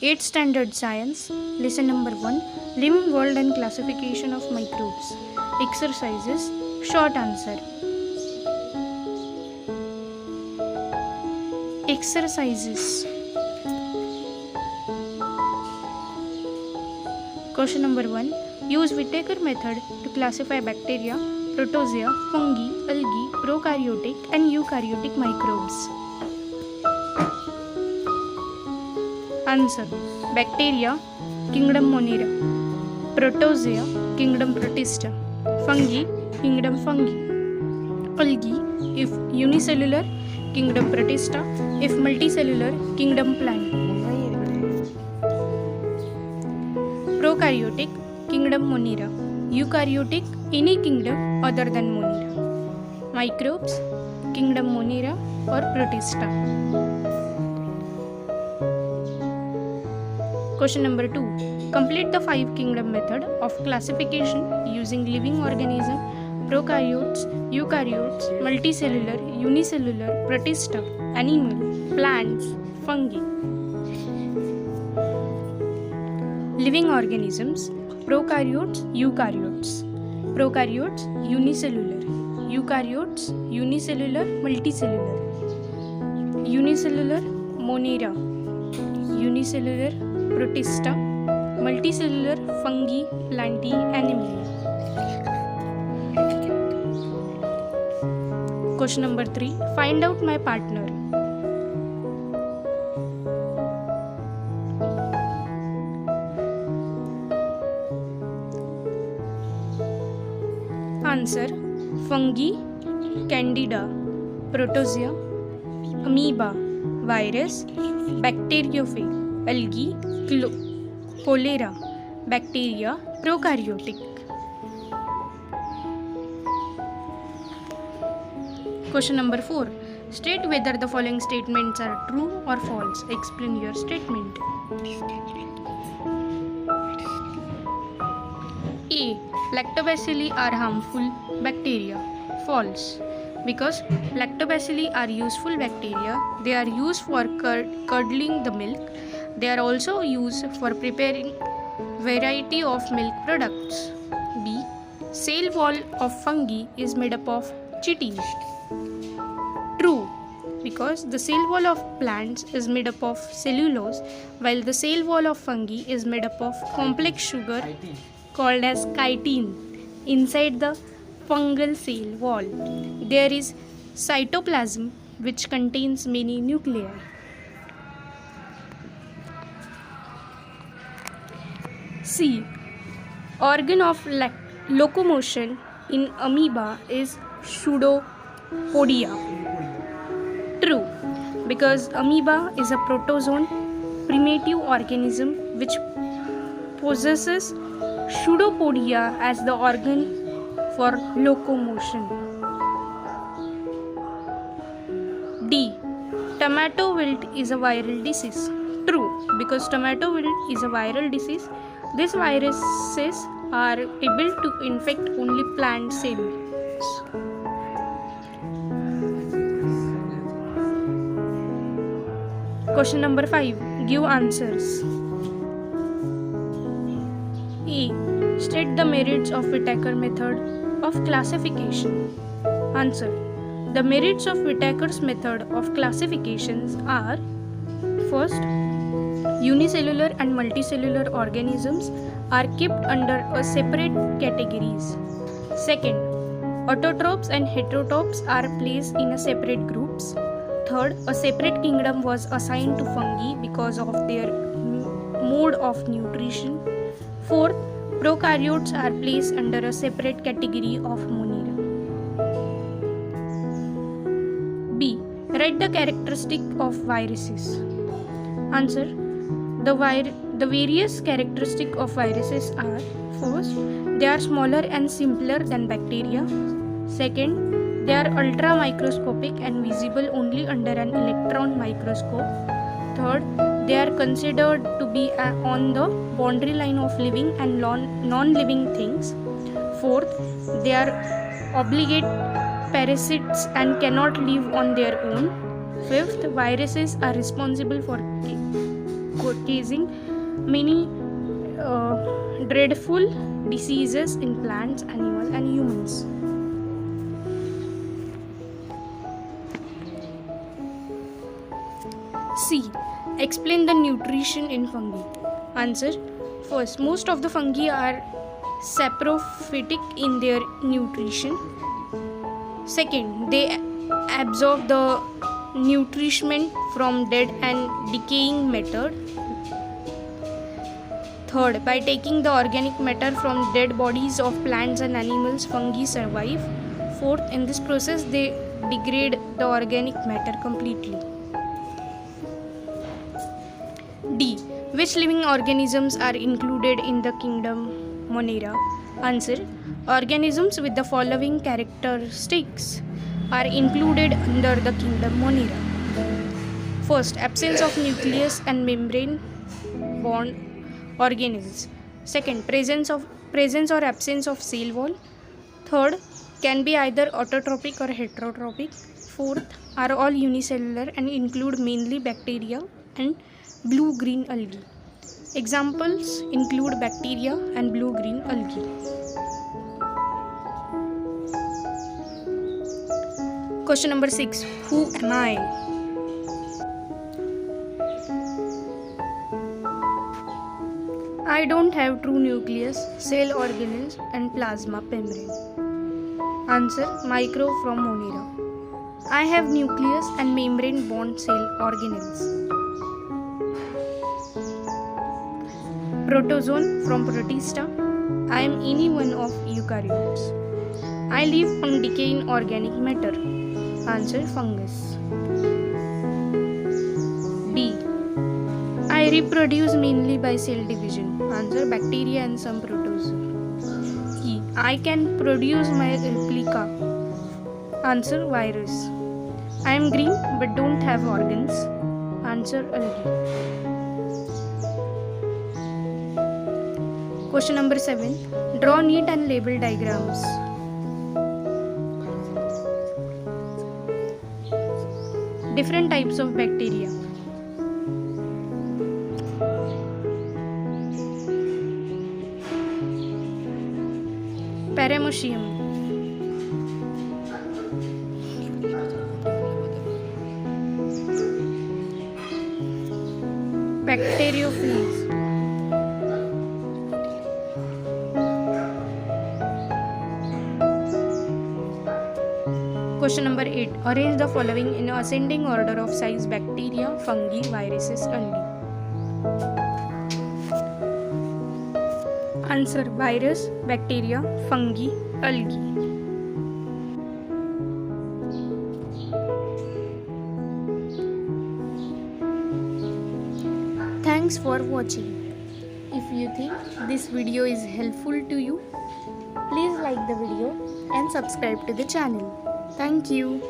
8th Standard Science, Lesson number 1, Living World and Classification of Microbes. Exercises, Short Answer. Exercises. Question number 1, use Whittaker method to classify bacteria, protozoa, fungi, algae, prokaryotic and eukaryotic microbes. Answer. Bacteria, kingdom Monera. Protozoa, kingdom Protista. Fungi, kingdom Fungi. Algae, if unicellular, kingdom Protista. If multicellular, kingdom Plant. Prokaryotic, kingdom Monera. Eukaryotic, any kingdom other than Monera. Microbes, kingdom Monera or Protista. Question number 2. Complete the 5 kingdom method of classification using living organism, prokaryotes, eukaryotes, multicellular, unicellular, protista, animal, plants, fungi. Living organisms, prokaryotes, eukaryotes. Prokaryotes, unicellular. Eukaryotes, unicellular, multicellular. Unicellular, Monera. Unicellular, Protista, multicellular, fungi, plantae, animalia. Question number 3. Find out my partner. Answer. Fungi, Candida, Protozoa, amoeba, virus, bacteriophage, algae, cholera, bacteria, prokaryotic. Question number 4. State whether the following statements are true or false. Explain your statement. A. Lactobacilli are harmful bacteria. False. Because lactobacilli are useful bacteria, they are used for curdling the milk. They are also used for preparing variety of milk products. B. Cell wall of fungi is made up of chitin. True, because the cell wall of plants is made up of cellulose, while the cell wall of fungi is made up of complex sugar called as chitin. Inside the fungal cell wall, there is cytoplasm which contains many nuclei. C. Organ of locomotion in amoeba is pseudopodia. True, because amoeba is a protozoan primitive organism which possesses pseudopodia as the organ for locomotion. D. Tomato wilt is a viral disease. True, because tomato wilt is a viral disease. These viruses are able to infect only plant cells. Question number 5. Give answers. A. State the merits of Whittaker method of classification. Answer. The merits of Whittaker's method of classifications are: first, unicellular and multicellular organisms are kept under a separate categories. Second, autotrophs and heterotrophs are placed in a separate groups. Third, a separate kingdom was assigned to fungi because of their mode of nutrition. Fourth, prokaryotes are placed under a separate category of Monera. B. Write the characteristic of viruses. Answer. The various characteristics of viruses are: first, they are smaller and simpler than bacteria. Second, they are ultra microscopic and visible only under an electron microscope. Third, they are considered to be on the boundary line of living and non-living things. Fourth, they are obligate parasites and cannot live on their own. Fifth, viruses are responsible for causing many dreadful diseases in plants, animals, and humans. C. Explain the nutrition in fungi. Answer. First, most of the fungi are saprophytic in their nutrition. Second, they absorb the nutriment from dead and decaying matter. Third, by taking the organic matter from dead bodies of plants and animals, fungi survive. Fourth, in this process, they degrade the organic matter completely. D. Which living organisms are included in the kingdom Monera? Answer. Organisms with the following characteristics are included under the kingdom Monera. First, absence of nucleus and membrane bond organelles. Second, presence or absence of cell wall. Third, can be either autotrophic or heterotrophic. Fourth, are all unicellular and include mainly bacteria and blue-green algae. Examples include bacteria and blue-green algae. Question number 6. Who am I? I don't have true nucleus, cell organelles, and plasma membrane. Answer. Microbe from Monera. I have nucleus and membrane bond cell organelles. Protozoan from Protista. I am any one of eukaryotes. I live on decaying organic matter. Answer. Fungus. D. I reproduce mainly by cell division. Answer. Bacteria and some protozoa. E. I can produce my replica. Answer. Virus. I am green but don't have organs. Answer. Algae. Question number 7. Draw neat and label diagrams. Different types of bacteria. Paramecium. Bacteriophage. Question number 8. Arrange the following in ascending order of size: bacteria, fungi, viruses, algae. Answer. Virus, bacteria, fungi, algae. Thanks for watching. If you think this video is helpful to you, please like the video and subscribe to the channel. Thank you.